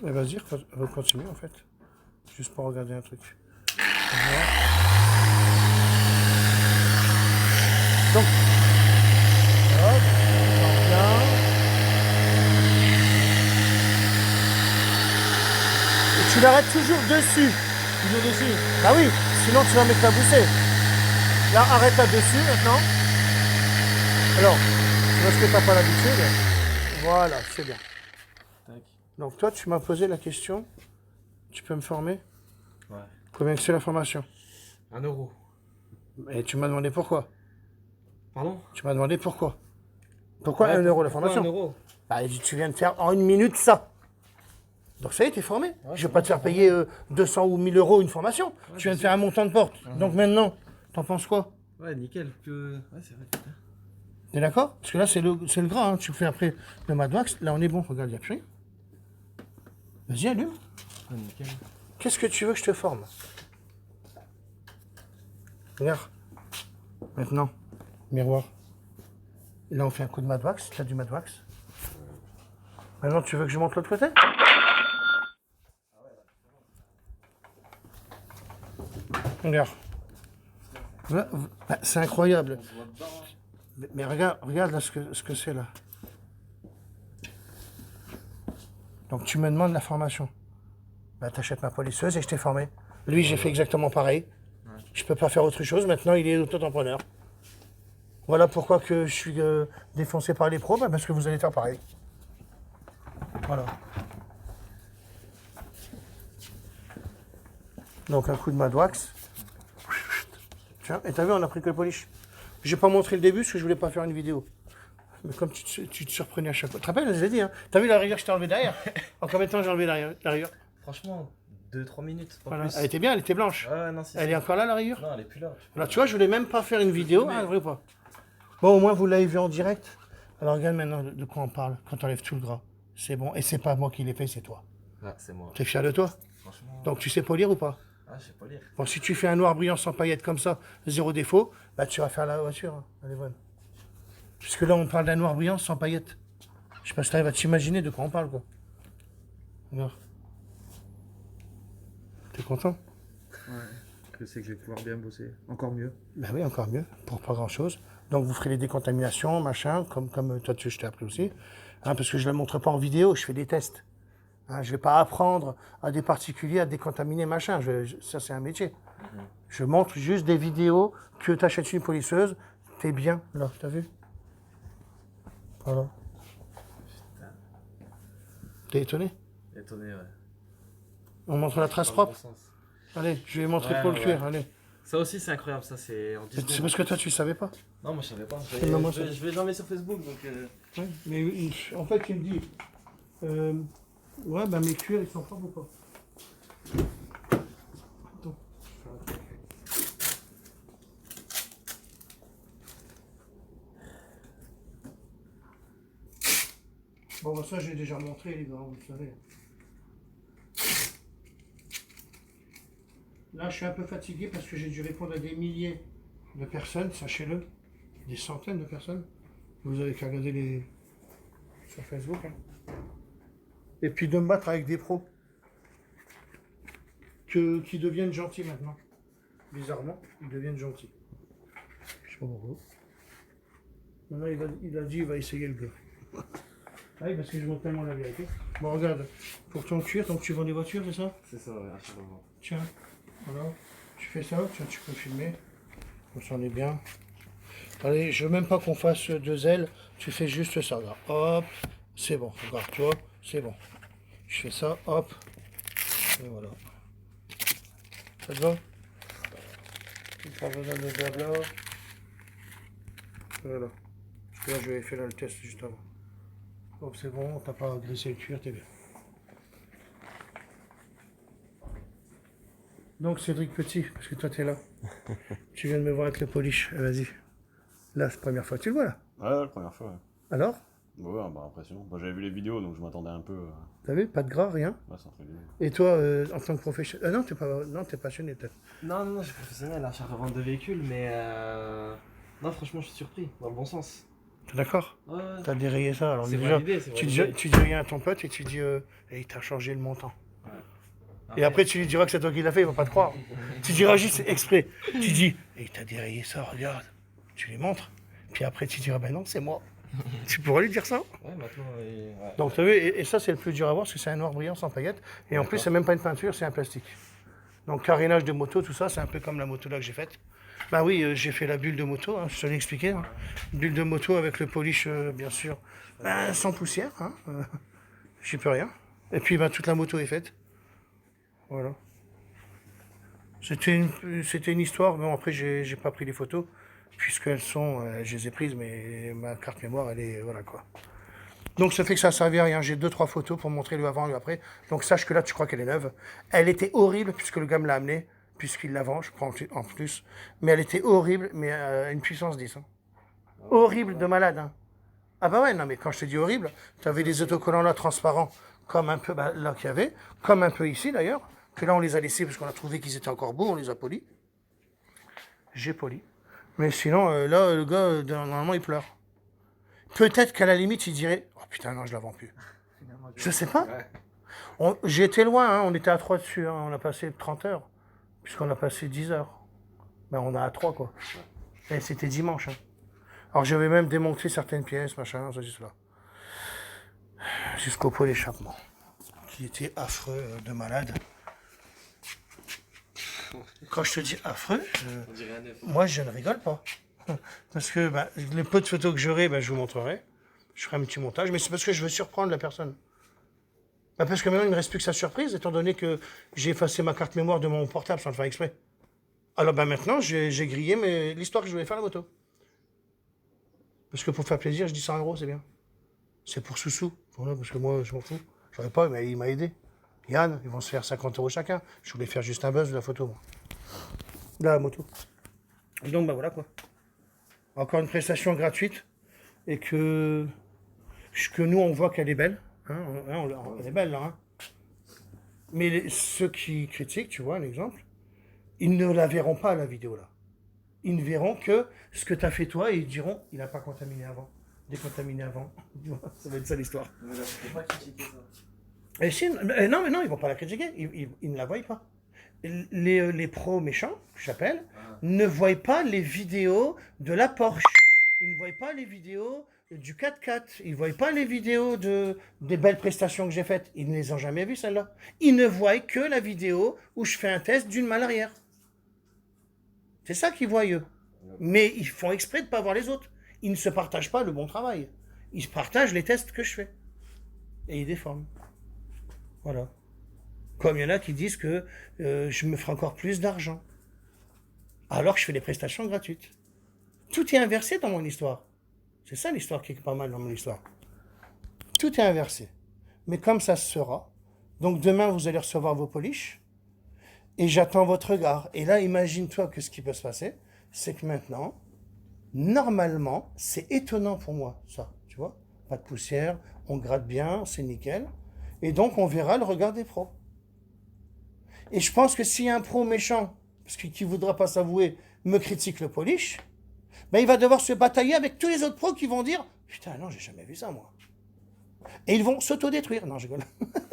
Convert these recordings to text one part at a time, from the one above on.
Mais vas-y, continue en fait. Juste pour regarder un truc. Voilà. Donc, hop, bien. Et tu l'arrêtes toujours dessus. Toujours dessus. Bah oui, sinon tu vas m'éclabousser. Là, arrête là-dessus maintenant. Alors, parce que tu n'as pas l'habitude. Voilà, c'est bien. Tac. Donc toi, tu m'as posé la question. Tu peux me former? Ouais. Combien que c'est la formation? 1 euro. Et tu m'as demandé pourquoi? Pardon? Tu m'as demandé pourquoi? Pourquoi Ouais, 1 euro la pourquoi formation? 1 euro? Bah, tu viens de faire en 1 minute ça. Donc ça y est, t'es formé. Ouais, Je vais pas te faire payer 200 ou 1000 euros une formation. Tu viens de faire un montant de porte. Donc maintenant, t'en penses quoi? Ouais, nickel. Ouais, c'est vrai. Putain. T'es d'accord? Parce que là, c'est le gras. Hein. Tu fais après le Mad Max. Là, on est bon. Regarde, il n'y a plus rien. Vas-y, allume. Ouais, nickel. Qu'est-ce que tu veux que je te forme? Regarde. Maintenant, miroir. Là, on fait un coup de Mad Max. Tu as du Mad Max. Maintenant, tu veux que je monte l'autre côté? Regarde. Voilà, bah, c'est incroyable. Mais regarde là ce que c'est là. Donc tu me demandes la formation. Bah t'achètes ma polisseuse et je t'ai formé. Lui j'ai fait exactement pareil. Je peux pas faire autre chose. Maintenant il est auto-entrepreneur. Voilà pourquoi que je suis défoncé par les pros, bah, parce que vous allez faire pareil. Voilà. Donc un coup de Mad Wax. Tiens, et t'as vu, on a pris que le polish. J'ai pas montré le début parce que je voulais pas faire une vidéo. Mais comme tu te surprenais à chaque fois. Tu te rappelles, je l'ai dit, hein. T'as vu la rigueur que je t'ai enlevé derrière? En combien de temps j'ai enlevé la rigueur? Franchement, 2-3 minutes. Pas Voilà. plus. Elle était bien, elle était blanche. Ouais, non, c'est Elle est encore là, la rigueur? Non, elle est plus là. Alors tu vois, je voulais même pas faire une vidéo, hein, vrai ou pas? Bon, au moins vous l'avez vu en direct. Alors regarde maintenant de quoi on parle quand on enlève tout le gras. C'est bon, et c'est pas moi qui l'ai fait, c'est toi. Ah, c'est moi. T'es fier de toi? Franchement. Donc tu sais polir ou pas? Ah, je sais pas lire. Bon, si tu fais un noir brillant sans paillettes comme ça, zéro défaut, bah tu vas faire la voiture. Hein. Elle est bonne. Puisque là, on parle d'un noir brillant sans paillettes. Je sais pas si t'arrives à t'imaginer de quoi on parle, quoi. Regarde. T'es content? Ouais. Je sais que je vais pouvoir bien bosser. Encore mieux. Ben oui, encore mieux, pour pas grand-chose. Donc vous ferez les décontaminations, machin, comme toi, je t'ai appris aussi. Hein, parce que je ne le montre pas en vidéo, je fais des tests. Hein, je ne vais pas apprendre à des particuliers à décontaminer, machin. Ça, c'est un métier. Je montre juste des vidéos que tu achètes une polisseuse, t'es bien, là, t'as vu? Voilà. T'es étonné? Étonné, ouais. On montre la trace Dans le propre? bon sens. Allez, je vais montrer Ouais, pour le ouais. cuir, allez. Ça aussi, c'est incroyable. Ça, c'est en 10 C'est secondes. parce que toi, tu savais pas. Non, moi, je savais pas. Mais moi, Je vais l'enlever sur Facebook, donc. Ouais, mais en fait, il me dit, ouais, ben mes cuirs, ils sont propres ou pas? Attends, je fais un truc. Bon, ben ça, j'ai déjà montré, les gars, vous le savez. Là, je suis un peu fatigué parce que j'ai dû répondre à des milliers de personnes, sachez-le, des centaines de personnes. Vous avez qu'à regarder sur Facebook. Hein. Et puis de me battre avec des pros qui deviennent gentils maintenant. Bizarrement, ils deviennent gentils. Je sais pas pourquoi. Maintenant, il a dit il va essayer le gars. Ah oui, parce que je montre tellement la vérité. Bon, regarde, pour ton cuir, donc tu vends des voitures, c'est ça? C'est ça, ouais, achat de vente. Tiens, voilà. Tu fais ça, tiens, tu peux filmer. Comme ça, on est bien. Allez, je veux même pas qu'on fasse 2 ailes. Tu fais juste ça, là. Hop, c'est bon. Regarde, tu vois, c'est bon. Je fais ça, hop. Et voilà. Ça te va? Pas besoin de blabla. Voilà. Là, je vais faire le test juste avant. Hop, c'est bon, t'as pas glissé le cuir, t'es bien. Donc Cédric Petit, parce que toi t'es là. Tu viens de me voir avec le polish, vas-y. Là, c'est la première fois, tu le vois là. Ouais, la première fois, ouais. Alors? Ouais, bah impressionnant. Bah, j'avais vu les vidéos, donc je m'attendais un peu. T'as vu, pas de gras, rien. Ouais, ça en fait bien. Et toi, en tant que professionnel... non, t'es passionné peut-être. Non, je suis professionnel, achat de vente de véhicules, mais. Non, franchement, je suis surpris, dans le bon sens. T'es d'accord? Ouais, ouais. T'as dérayé ça. Alors C'est déjà, validé, c'est tu validé. dis rien à ton pote et tu dis hey, t'as changé le montant. Ouais. Et après, tu lui diras que c'est toi qui l'as fait, il va pas te croire. Tu diras juste exprès. Tu dis hey, t'as dérayé ça, regarde. Tu lui montres. Puis après, tu diras ben non, c'est moi. Tu pourras lui dire ça? Ouais, maintenant. Ouais. Donc, tu as vu, et ça, c'est le plus dur à voir parce que c'est un noir brillant sans paillettes. Et en plus, c'est même pas une peinture, c'est un plastique. Donc, carénage de moto, tout ça, c'est un peu comme la moto là que j'ai faite. Ben oui, j'ai fait la bulle de moto, hein, je te l'ai expliqué. Hein. Bulle de moto avec le polish, bien sûr, sans poussière. Hein, j'y peux rien. Et puis, ben, toute la moto est faite. Voilà. C'était une histoire. Bon, après, j'ai pas pris les photos, puisqu'elles sont, je les ai prises, mais ma carte mémoire, elle est, voilà quoi. Donc ça fait que ça ne servait à rien. J'ai 2-3 photos pour montrer le avant et le après. Donc sache que là, tu crois qu'elle est neuve. Elle était horrible puisque le gars me l'a amenée, puisqu'il la vend, je prends en plus. Mais elle était horrible, mais à une puissance 10. Hein. Horrible de malade. Hein. Ah bah ouais, non mais quand je te dis horrible, tu avais des autocollants là transparents, comme un peu là qu'il y avait, comme un peu ici d'ailleurs, que là on les a laissés parce qu'on a trouvé qu'ils étaient encore beaux, on les a polis. J'ai poli. Mais sinon, là, le gars, normalement, il pleure. Peut-être qu'à la limite, il dirait oh putain, non, je la vends plus. Je sais pas. J'ai été loin, hein, on était à 3 dessus, hein, on a passé 30 heures, puisqu'on a passé 10 heures. Ben, on a à 3 quoi. Et c'était dimanche. Hein. Alors j'avais même démonté certaines pièces, machin, ça, cela. Jusqu'au pot d'échappement, qui était affreux de malade. Quand je te dis affreux, moi je ne rigole pas. Parce que ben, les peu de photos que j'aurai, ben, je vous montrerai. Je ferai un petit montage, mais c'est parce que je veux surprendre la personne. Ben, parce que maintenant, il ne me reste plus que sa surprise, étant donné que j'ai effacé ma carte mémoire de mon portable sans le faire exprès. Alors ben, maintenant, j'ai grillé l'histoire que je voulais faire la moto. Parce que pour faire plaisir, je dis 100 €, c'est bien. C'est pour Soussou. Voilà, parce que moi, je m'en fous. Je n'aurais pas, mais il m'a aidé. Yann, ils vont se faire 50 € chacun. Je voulais faire juste un buzz de la photo, moi. De la moto. Et donc, ben voilà quoi. Encore une prestation gratuite. Et que nous, on voit qu'elle est belle. Hein, elle est belle, là. Hein. Mais ceux qui critiquent, tu vois, un exemple, ils ne la verront pas, la vidéo, là. Ils ne verront que ce que tu as fait toi et ils diront, il n'a pas contaminé avant. Décontaminé avant. Ça va être ça, l'histoire. Mais là, tu peux pas critiquer ça. Et si, non, mais non, ils vont pas la critiquer. Ils ne la voient pas. Les pros méchants, que j'appelle, ne voient pas les vidéos de la Porsche. Ils ne voient pas les vidéos du 4x4. Ils ne voient pas les vidéos des belles prestations que j'ai faites. Ils ne les ont jamais vues, celles-là. Ils ne voient que la vidéo où je fais un test d'une malle arrière. C'est ça qu'ils voient, eux. Mais ils font exprès de ne pas voir les autres. Ils ne se partagent pas le bon travail. Ils se partagent les tests que je fais. Et ils déforment. Voilà. Comme il y en a qui disent que je me ferai encore plus d'argent. Alors que je fais des prestations gratuites. Tout est inversé dans mon histoire. C'est ça l'histoire qui est pas mal dans mon histoire. Tout est inversé. Mais comme ça se sera, donc demain vous allez recevoir vos polish et j'attends votre regard. Et là, imagine-toi que ce qui peut se passer, c'est que maintenant, normalement, c'est étonnant pour moi, ça, tu vois. Pas de poussière, on gratte bien, c'est nickel. Et donc, on verra le regard des pros. Et je pense que s'il y a un pro méchant, parce qu'il ne voudra pas s'avouer, me critique le polish, ben il va devoir se batailler avec tous les autres pros qui vont dire « Putain, non, j'ai jamais vu ça, moi. » Et ils vont s'autodétruire. Non, je rigole.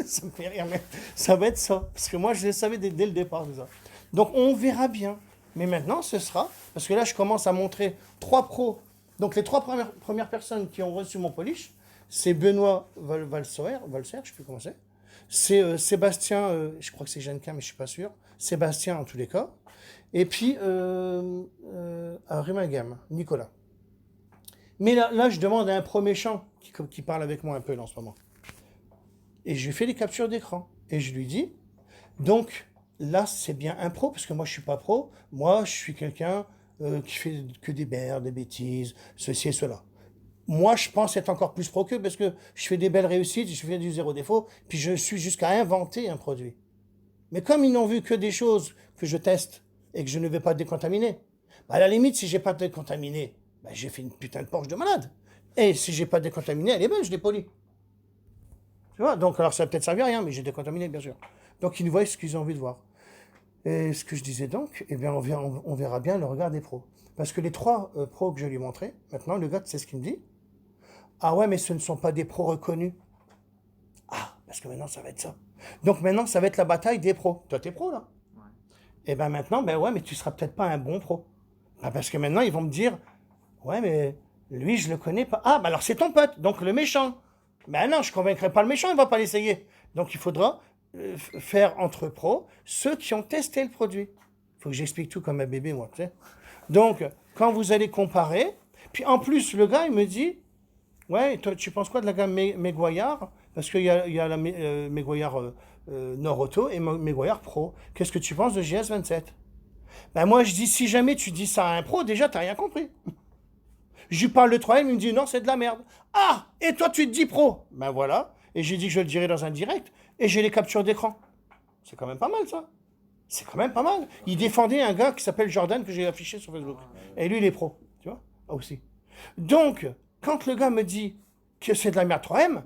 Ça me fait rire, mais ça va être ça. Parce que moi, je le savais dès le départ, c'est ça. Donc, on verra bien. Mais maintenant, ce sera... Parce que là, je commence à montrer 3 pros. Donc, les 3 premières personnes qui ont reçu mon polish, c'est Benoît Valser, je ne sais plus comment c'est. C'est Sébastien, je crois que c'est Jeannequin, mais je ne suis pas sûr. Sébastien, en tous les cas. Et puis, à Rimagam, Nicolas. Mais là, je demande à un pro méchant qui parle avec moi un peu là, en ce moment. Et je lui fais des captures d'écran. Et je lui dis, donc, là, c'est bien un pro, parce que moi, je ne suis pas pro. Moi, je suis quelqu'un qui fait que des bêtises, ceci et cela. Moi, je pense être encore plus pro qu'eux, parce que je fais des belles réussites, je fais du zéro défaut, puis je suis jusqu'à inventer un produit. Mais comme ils n'ont vu que des choses que je teste et que je ne vais pas décontaminer, bah à la limite, si je n'ai pas décontaminé, bah j'ai fait une putain de Porsche de malade. Et si je n'ai pas décontaminé, elle est belle, je l'ai polie. Tu vois, donc alors ça va peut-être servir à rien, mais j'ai décontaminé, bien sûr. Donc ils voient ce qu'ils ont envie de voir. Et ce que je disais donc, eh bien, on verra bien le regard des pros. Parce que les 3 pros que je lui ai montrés, maintenant, le gars, c'est ce qu'il me dit. Ah ouais, mais ce ne sont pas des pros reconnus. Ah, parce que maintenant, ça va être ça. Donc maintenant, ça va être la bataille des pros. Toi, t'es pro, là. Ouais. Et ben maintenant, ben ouais, mais tu seras peut-être pas un bon pro. Ben parce que maintenant, ils vont me dire, ouais, mais lui, je le connais pas. Ah, ben alors c'est ton pote, donc le méchant. Ben non, je convaincrai pas le méchant, il va pas l'essayer. Donc il faudra faire entre pros ceux qui ont testé le produit. Il faut que j'explique tout comme un bébé, moi, tu sais. Donc, quand vous allez comparer, puis en plus, le gars, il me dit, ouais, toi, tu penses quoi de la gamme Meguiar? Parce qu'il y a la Meguiar Nord Auto et Meguiar Pro. Qu'est-ce que tu penses de GS27? Ben moi, je dis, si jamais tu dis ça à un pro, déjà, t'as rien compris. Je lui parle de 3M, il me dit, non, c'est de la merde. Ah, et toi, tu te dis pro? Ben voilà. Et j'ai dit que je le dirai dans un direct. Et j'ai les captures d'écran. C'est quand même pas mal, ça. C'est quand même pas mal. Il défendait un gars qui s'appelle Jordan, que j'ai affiché sur Facebook. Et lui, il est pro. Tu vois? Ah, aussi. Donc, quand le gars me dit que c'est de la merde 3M,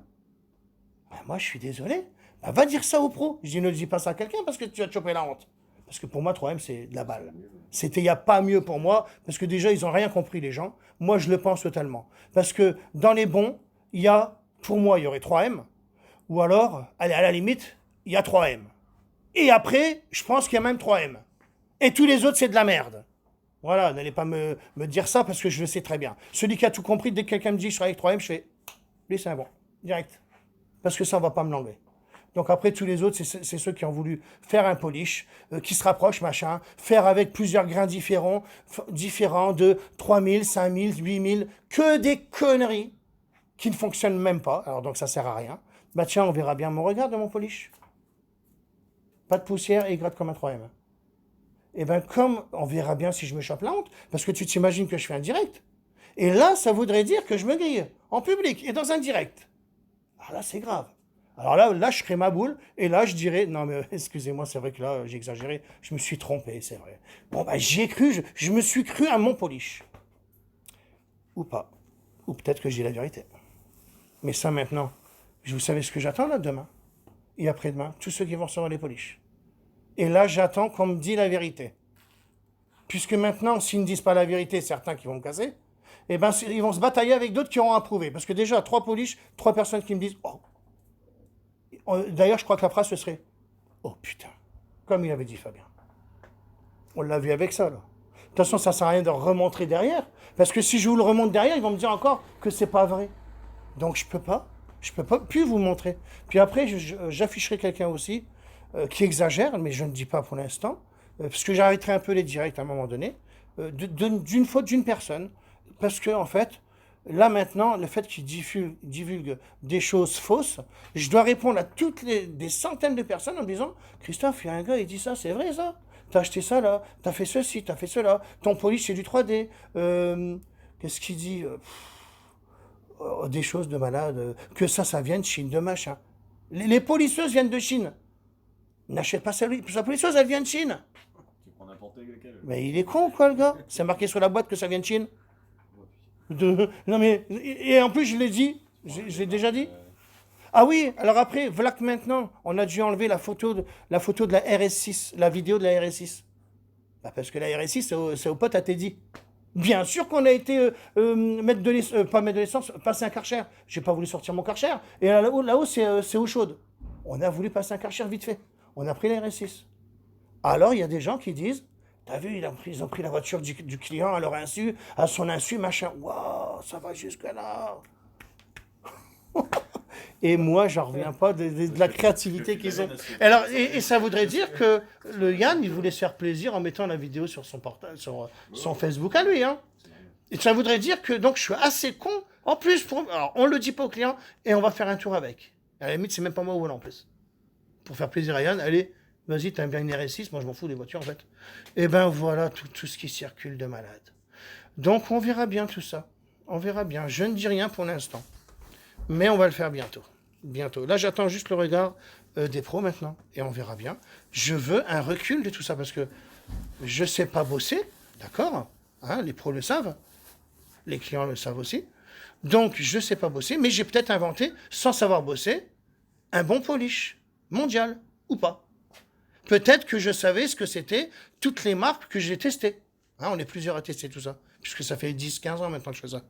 ben moi, je suis désolé. Ben, va dire ça au pro. Je dis, ne dis pas ça à quelqu'un parce que tu vas te choper la honte. Parce que pour moi, 3M, c'est de la balle. Il n'y a pas mieux pour moi, parce que déjà, ils n'ont rien compris, les gens. Moi, je le pense totalement. Parce que dans les bons, il y a, pour moi, il y aurait 3M, ou alors, allez, à la limite, il y a 3M. Et après, je pense qu'il y a même 3M. Et tous les autres, c'est de la merde. Voilà, n'allez pas me dire ça, parce que je le sais très bien. Celui qui a tout compris, dès que quelqu'un me dit, je travaille avec 3M, je fais, lui, c'est un bon, direct. Parce que ça, on va pas me l'enlever. Donc après, tous les autres, c'est ceux qui ont voulu faire un polish, qui se rapprochent, machin, faire avec plusieurs grains différents de 3000, 5000, 8000, que des conneries qui ne fonctionnent même pas. Alors donc ça sert à rien. Bah tiens, on verra bien mon regard de mon polish. Pas de poussière et il gratte comme un 3M. Et bien comme on verra bien si je me chope la honte, parce que tu t'imagines que je fais un direct. Et là, ça voudrait dire que je me grille en public et dans un direct. Alors là, c'est grave. Alors là, je ferai ma boule, et là, je dirais, non, mais excusez-moi, c'est vrai que là, j'ai exagéré, je me suis trompé, c'est vrai. Bon, bah, j'y ai cru, je me suis cru à mon polish. Ou pas. Ou peut-être que j'ai la vérité. Mais ça, maintenant, vous savez ce que j'attends, là, demain et après-demain, tous ceux qui vont recevoir les polish. Et là, j'attends qu'on me dise la vérité. Puisque maintenant, s'ils ne disent pas la vérité, certains qui vont me casser, eh ben, ils vont se batailler avec d'autres qui auront approuvé. Parce que déjà, 3 polish, 3 personnes qui me disent, oh. D'ailleurs, je crois que la phrase, ce serait « Oh putain », comme il avait dit Fabien. On l'a vu avec ça, là. De toute façon, ça ne sert à rien de remontrer derrière. Parce que si je vous le remonte derrière, ils vont me dire encore que c'est pas vrai. Donc, je peux pas plus vous montrer. Puis après, j'afficherai quelqu'un aussi qui exagère, mais je ne dis pas pour l'instant, parce que j'arrêterai un peu les directs à un moment donné, d'une faute d'une personne. Parce que, en fait, là maintenant, le fait qu'ils divulguent des choses fausses, je dois répondre à des centaines de personnes en me disant « Christophe, il y a un gars, il dit ça, c'est vrai ça? T'as acheté ça là, t'as fait ceci, t'as fait cela, ton polish c'est du 3D. Qu'est-ce qu'il dit des choses de malade, que ça vient de Chine, de machin. Les polisseuses viennent de Chine. N'achète pas sa polisseuse, elle vient de Chine. Tu prends n'importe lequel. Mais il est con quoi le gars? C'est marqué sur la boîte que ça vient de Chine. Non mais, et en plus je l'ai dit, je l'ai déjà dit. Ah oui, alors après, voilà que maintenant, on a dû enlever la photo de la RS6, la vidéo de la RS6. Bah parce que la RS6, c'est au pote à Teddy. Bien sûr qu'on a été mettre de l'essence, passer un Karcher. J'ai pas voulu sortir mon Karcher. Et là-haut c'est eau chaude. On a voulu passer un Karcher vite fait. On a pris la RS6. Alors il y a des gens qui disent, t'as vu, ils ont pris la voiture du client à leur insu, à son insu, machin. Waouh, ça va jusque là. Et moi, j'en reviens pas de la créativité qu'ils ont. Alors, et ça voudrait dire que le Yann, il voulait se faire plaisir en mettant la vidéo sur son portable, sur son Facebook à lui. Hein. Et ça voudrait dire que donc je suis assez con. En plus, alors, on le dit pas au client et on va faire un tour avec. À la limite, c'est même pas moi où en plus. Pour faire plaisir à Yann, allez, vas-y, t'aimes bien une RS6, moi je m'en fous des voitures en fait. Et ben voilà tout ce qui circule de malade. Donc on verra bien tout ça. On verra bien. Je ne dis rien pour l'instant. Mais on va le faire bientôt. Bientôt. Là, j'attends juste le regard des pros maintenant. Et on verra bien. Je veux un recul de tout ça parce que je ne sais pas bosser. D'accord, hein, les pros le savent. Les clients le savent aussi. Donc, je ne sais pas bosser. Mais j'ai peut-être inventé, sans savoir bosser, un bon polish. Mondial. Ou pas. Peut-être que je savais ce que c'était toutes les marques que j'ai testées. Hein, on est plusieurs à tester tout ça, puisque ça fait 10-15 ans maintenant que je fais ça.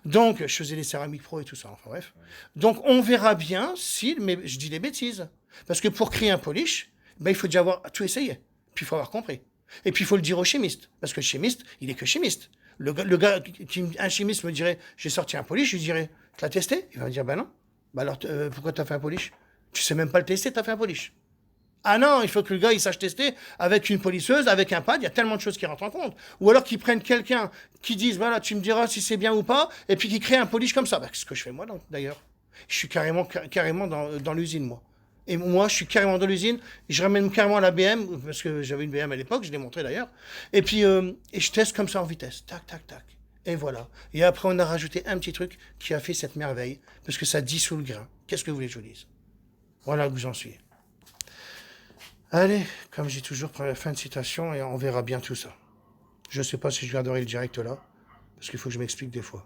Donc, je faisais les céramiques pro et tout ça, enfin bref. Donc, on verra bien si, mais je dis des bêtises. Parce que pour créer un polish, ben, il faut déjà avoir tout essayé. Puis il faut avoir compris. Et puis il faut le dire au chimiste. Parce que le chimiste, il est que chimiste. Un chimiste me dirait, j'ai sorti un polish, je lui dirais, tu l'as testé? Il va me dire, ben non. Ben alors, pourquoi tu as fait un polish? Tu sais même pas le tester, tu as fait un polish. Ah non, il faut que le gars il sache tester avec une polisseuse, avec un pad, il y a tellement de choses qui rentrent en compte. Ou alors qu'ils prennent quelqu'un qui dise, voilà, tu me diras si c'est bien ou pas, et puis qui crée un polish comme ça. Ben, c'est ce que je fais moi d'ailleurs. Je suis carrément dans l'usine, moi. Et moi, je suis carrément dans l'usine, je ramène carrément la BM, parce que j'avais une BM à l'époque, je l'ai montré d'ailleurs, et puis et je teste comme ça en vitesse, tac, tac, tac. Et voilà. Et après, on a rajouté un petit truc qui a fait cette merveille, parce que ça dissout le grain. Qu'est-ce que vous voulez que je vous dise? Voilà où j'en suis. Allez, comme j'ai toujours, pour la fin de citation, et on verra bien tout ça. Je ne sais pas si je garderai le direct là, parce qu'il faut que je m'explique des fois.